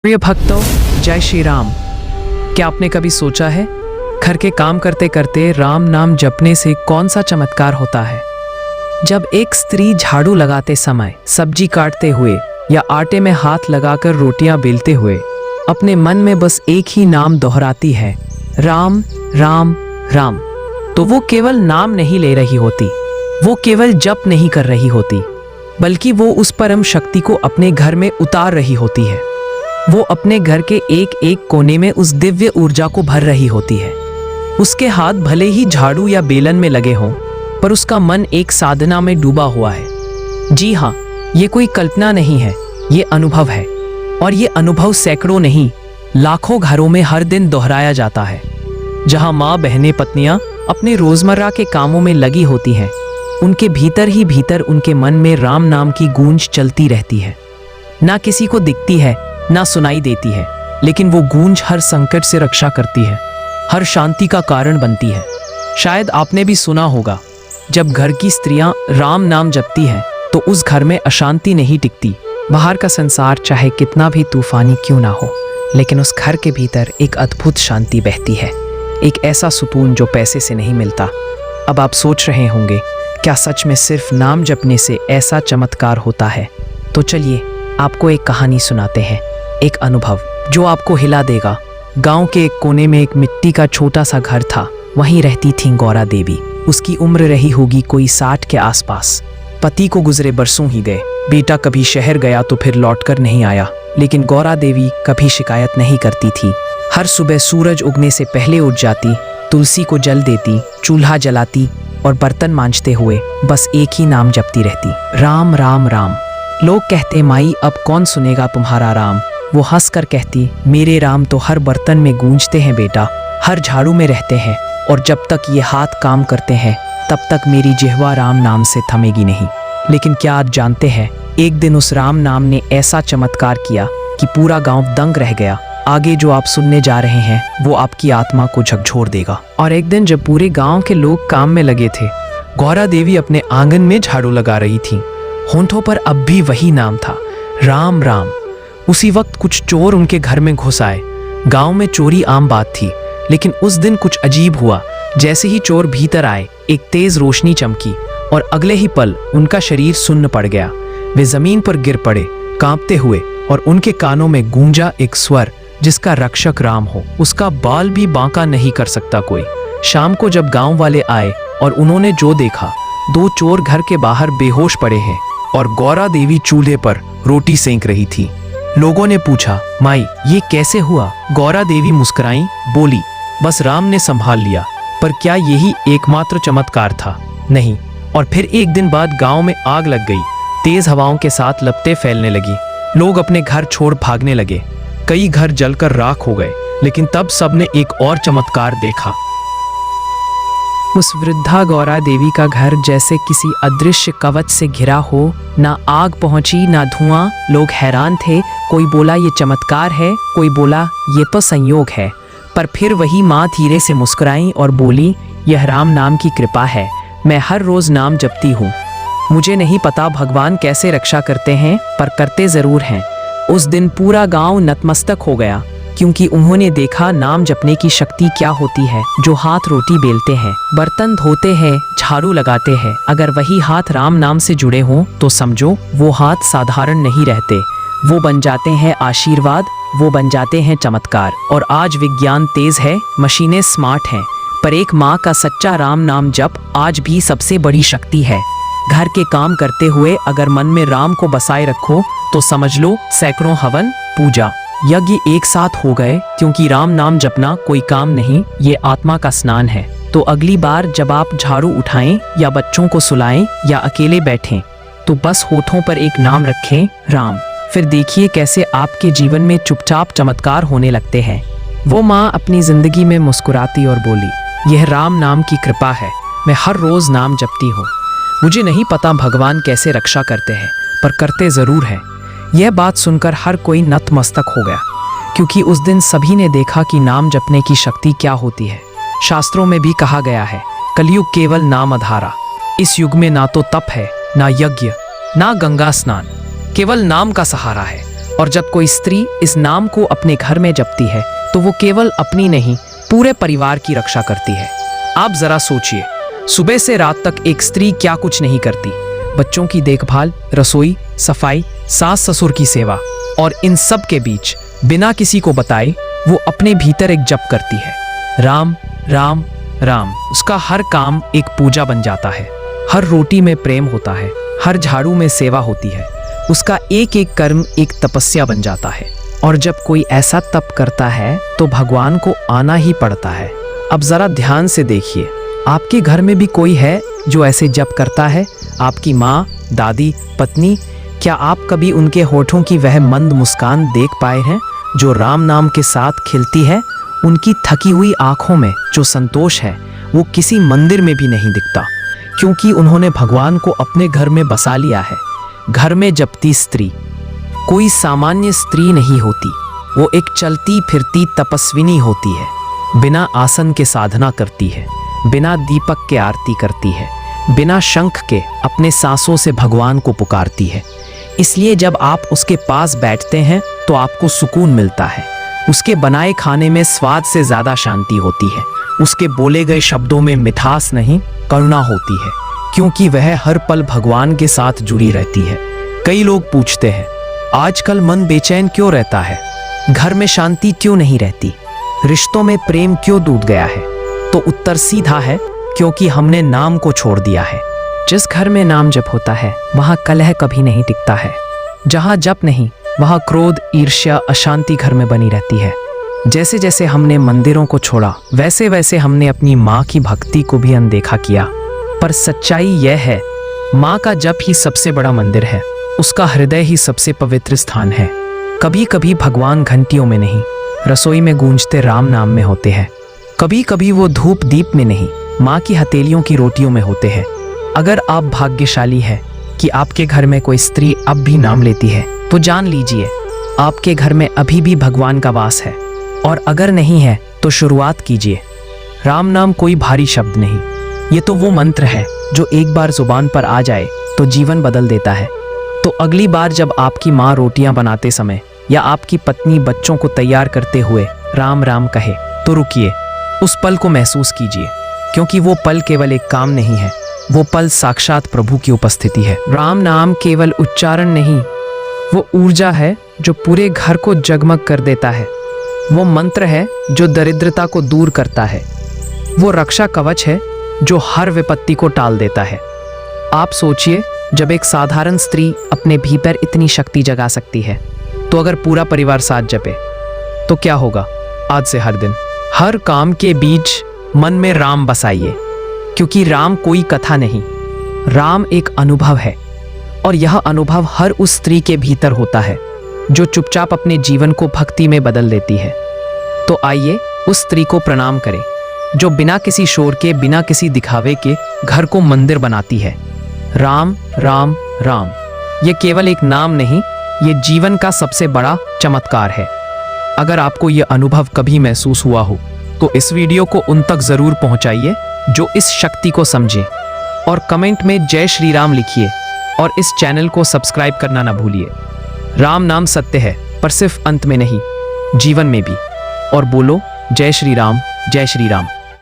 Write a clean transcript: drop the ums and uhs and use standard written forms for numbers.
प्रिय भक्तों, जय श्री राम। क्या आपने कभी सोचा है घर के काम करते करते राम नाम जपने से कौन सा चमत्कार होता है? जब एक स्त्री झाड़ू लगाते समय, सब्जी काटते हुए या आटे में हाथ लगाकर रोटियां बेलते हुए अपने मन में बस एक ही नाम दोहराती है, राम राम राम, तो वो केवल नाम नहीं ले रही होती, वो केवल जप नहीं कर रही होती, बल्कि वो उस परम शक्ति को अपने घर में उतार रही होती है। वो अपने घर के एक एक कोने में उस दिव्य ऊर्जा को भर रही होती है। उसके हाथ भले ही झाड़ू या बेलन में लगे हों, पर उसका मन एक साधना में डूबा हुआ है। जी हाँ, ये कोई कल्पना नहीं है, ये अनुभव है। और ये अनुभव सैकड़ों नहीं, लाखों घरों में हर दिन दोहराया जाता है। जहाँ माँ, बहनें, पत्नियां अपने रोजमर्रा के कामों में लगी होती हैं, उनके भीतर ही भीतर उनके मन में राम नाम की गूंज चलती रहती है। ना किसी को दिखती है, ना सुनाई देती है, लेकिन वो गूंज हर संकट से रक्षा करती है, हर शांति का कारण बनती है। शायद आपने भी सुना होगा, जब घर की स्त्रियां राम नाम जपती हैं तो उस घर में अशांति नहीं टिकती। बाहर का संसार चाहे कितना भी तूफानी क्यों ना हो, लेकिन उस घर के भीतर एक अद्भुत शांति बहती है, एक ऐसा सुकून जो पैसे से नहीं मिलता। अब आप सोच रहे होंगे, क्या सच में सिर्फ नाम जपने से ऐसा चमत्कार होता है? तो चलिए आपको एक कहानी सुनाते हैं, एक अनुभव जो आपको हिला देगा। गांव के एक कोने में एक मिट्टी का छोटा सा घर था। वहीं रहती थी गौरा देवी। उसकी उम्र रही होगी कोई 60 के आसपास। पति को गुजरे बरसों ही गए। बेटा कभी शहर गया तो फिर लौटकर नहीं आया, लेकिन गौरा देवी कभी शिकायत नहीं करती थी। हर सुबह सूरज उगने से पहले उठ जाती, तुलसी को जल देती, चूल्हा जलाती और बर्तन मांजते हुए बस एक ही नाम जपती रहती, राम राम राम। लोग कहते, माई अब कौन सुनेगा तुम्हारा राम? वो हंस कर कहती, मेरे राम तो हर बर्तन में गूंजते हैं बेटा, हर झाड़ू में रहते हैं, और जब तक ये हाथ काम करते हैं तब तक मेरी जिह्वा राम नाम से थमेगी नहीं। लेकिन क्या आप जानते हैं, एक दिन उस राम नाम ने ऐसा चमत्कार किया कि पूरा गांव दंग रह गया। आगे जो आप सुनने जा रहे हैं वो आपकी आत्मा को झकझोर देगा। और एक दिन जब पूरे गांव के लोग काम में लगे थे, गौरा देवी अपने आंगन में झाड़ू लगा रही थी। होंठों पर अब भी वही नाम था, राम राम। उसी वक्त कुछ चोर उनके घर में घुस आए। गांव में चोरी आम बात थी, लेकिन उस दिन कुछ अजीब हुआ। जैसे ही चोर भीतर आए, एक तेज रोशनी चमकी और अगले ही पल उनका शरीर सुन्न पड़ गया। वे जमीन पर गिर पड़े कांपते हुए, और उनके कानों में गूंजा एक स्वर, जिसका रक्षक राम हो, उसका बाल भी बांका नहीं कर सकता कोई। शाम को जब गांव वाले आए और उन्होंने जो देखा, 2 चोर घर के बाहर बेहोश पड़े हैं और गौरा देवी चूल्हे पर रोटी सेंक रही थी। लोगों ने पूछा, माई ये कैसे हुआ? गौरा देवी मुस्कुराई, बोली, बस राम ने संभाल लिया। पर क्या यही एकमात्र चमत्कार था? नहीं। और फिर एक दिन बाद गांव में आग लग गई। तेज हवाओं के साथ लपटें फैलने लगी। लोग अपने घर छोड़ भागने लगे। कई घर जलकर राख हो गए। लेकिन तब सबने एक और चमत्कार देखा। उस वृद्धा गौरा देवी का घर जैसे किसी अदृश्य कवच से घिरा हो। ना आग पहुंची, ना धुआं। लोग हैरान थे। कोई बोला ये चमत्कार है, कोई बोला ये तो संयोग है। पर फिर वही माँ धीरे से मुस्कुराई और बोली, यह राम नाम की कृपा है। मैं हर रोज नाम जपती हूँ। मुझे नहीं पता भगवान कैसे रक्षा करते हैं, पर करते जरूर हैं। उस दिन पूरा गांव नतमस्तक हो गया, क्योंकि उन्होंने देखा नाम जपने की शक्ति क्या होती है। जो हाथ रोटी बेलते हैं, बर्तन धोते हैं, झाड़ू लगाते हैं, अगर वही हाथ राम नाम से जुड़े हों तो समझो वो हाथ साधारण नहीं रहते, वो बन जाते हैं आशीर्वाद, वो बन जाते हैं चमत्कार। और आज विज्ञान तेज है, मशीनें स्मार्ट हैं, पर एक माँ का सच्चा राम नाम जप आज भी सबसे बड़ी शक्ति है। घर के काम करते हुए अगर मन में राम को बसाए रखो तो समझ लो सैकड़ों हवन, पूजा, यज्ञ एक साथ हो गए। क्योंकि राम नाम जपना कोई काम नहीं, ये आत्मा का स्नान है। तो अगली बार जब आप झाड़ू उठाएं या बच्चों को सुलाएं या अकेले बैठें, तो बस होठों पर एक नाम रखें, राम। फिर देखिए कैसे आपके जीवन में चुपचाप चमत्कार होने लगते हैं। वो माँ अपनी जिंदगी में मुस्कुराती और बोली, यह राम नाम की कृपा है। मैं हर रोज नाम जपती हूँ। मुझे नहीं पता भगवान कैसे रक्षा करते हैं, पर करते जरूर हैं। यह बात सुनकर हर कोई नतमस्तक हो गया, क्योंकि उस दिन सभी ने देखा कि नाम जपने की शक्ति क्या होती है। शास्त्रों में भी कहा गया है, कलयुग केवल नाम आधारा। इस युग में ना तो तप है, ना यज्ञ, ना गंगा स्नान, केवल नाम का सहारा है। और जब कोई स्त्री इस नाम को अपने घर में जपती है तो वो केवल अपनी नहीं, पूरे परिवार की रक्षा करती है। आप जरा सोचिए, सुबह से रात तक एक स्त्री क्या कुछ नहीं करती। बच्चों की देखभाल, रसोई, सफाई, सास ससुर की सेवा, और इन सब के बीच बिना किसी को बताए वो अपने भीतर एक जप करती है, राम राम राम। उसका हर काम एक पूजा बन जाता है। हर रोटी में प्रेम होता है, हर झाड़ू में सेवा होती है। उसका एक एक कर्म एक तपस्या बन जाता है। और जब कोई ऐसा तप करता है तो भगवान को आना ही पड़ता है। अब जरा ध्यान से देखिए, आपके घर में भी कोई है जो ऐसे जप करता है? आपकी माँ, दादी, पत्नी? क्या आप कभी उनके होठों की वह मंद मुस्कान देख पाए हैं जो राम नाम के साथ खिलती है? उनकी थकी हुई आंखों में जो संतोष है वो किसी मंदिर में भी नहीं दिखता, क्योंकि उन्होंने भगवान को अपने घर में बसा लिया है। घर में जपती स्त्री कोई सामान्य स्त्री नहीं होती, वो एक चलती फिरती तपस्विनी होती है। बिना आसन के साधना करती है, बिना दीपक के आरती करती है, बिना शंख के अपने सांसों से भगवान को पुकारती है। इसलिए जब आप उसके पास बैठते हैं तो आपको सुकून मिलता है। उसके बनाए खाने में स्वाद से ज्यादा शांति होती है। उसके बोले गए शब्दों में मिठास नहीं, करुणा होती है, क्योंकि वह हर पल भगवान के साथ जुड़ी रहती है। कई लोग पूछते हैं, आजकल मन बेचैन क्यों रहता है? घर में शांति क्यों नहीं रहती? रिश्तों में प्रेम क्यों टूट गया है? तो उत्तर सीधा है, क्योंकि हमने नाम को छोड़ दिया है। जिस घर में नाम जप होता है वहां कलह कभी नहीं टिकता है। जहां जप नहीं वहां क्रोध, ईर्ष्या, अशांति घर में बनी रहती है। जैसे जैसे हमने मंदिरों को छोड़ा वैसे वैसे हमने अपनी माँ की भक्ति को भी अनदेखा किया। पर सच्चाई यह है, माँ का जप ही सबसे बड़ा मंदिर है, उसका हृदय ही सबसे पवित्र स्थान है। कभी कभी भगवान घंटियों में नहीं, रसोई में गूंजते राम नाम में होते हैं। कभी कभी वो धूप दीप में नहीं, माँ की हथेलियों की रोटियों में होते हैं। अगर आप भाग्यशाली हैं कि आपके घर में कोई स्त्री अब भी नाम लेती है तो जान लीजिए आपके घर में अभी भी भगवान का वास है। और अगर नहीं है तो शुरुआत कीजिए। राम नाम कोई भारी शब्द नहीं, ये तो वो मंत्र है जो एक बार जुबान पर आ जाए तो जीवन बदल देता है। तो अगली बार जब आपकी माँ रोटियां बनाते समय या आपकी पत्नी बच्चों को तैयार करते हुए राम राम कहे तो रुकिए, उस पल को महसूस कीजिए, क्योंकि वो पल केवल एक काम नहीं है, वो पल साक्षात प्रभु की उपस्थिति है। राम नाम केवल उच्चारण नहीं, वो ऊर्जा है जो पूरे घर को जगमग कर देता है। वो मंत्र है जो दरिद्रता को दूर करता है। वो रक्षा कवच है जो हर विपत्ति को टाल देता है। आप सोचिए, जब एक साधारण स्त्री अपने भीतर इतनी शक्ति जगा सकती है, तो अगर पूरा परिवार साथ जपे तो क्या होगा? आज से हर दिन, हर काम के बीच मन में राम बसाइए, क्योंकि राम कोई कथा नहीं, राम एक अनुभव है। और यह अनुभव हर उस स्त्री के भीतर होता है जो चुपचाप अपने जीवन को भक्ति में बदल देती है। तो आइए उस स्त्री को प्रणाम करें जो बिना किसी शोर के, बिना किसी दिखावे के घर को मंदिर बनाती है। राम राम राम, ये केवल एक नाम नहीं, ये जीवन का सबसे बड़ा चमत्कार है। अगर आपको यह अनुभव कभी महसूस हुआ हो तो इस वीडियो को उन तक जरूर पहुंचाइए जो इस शक्ति को समझें, और कमेंट में जय श्री राम लिखिए, और इस चैनल को सब्सक्राइब करना ना भूलिए। राम नाम सत्य है, पर सिर्फ अंत में नहीं, जीवन में भी। और बोलो जय श्री राम, जय श्री राम।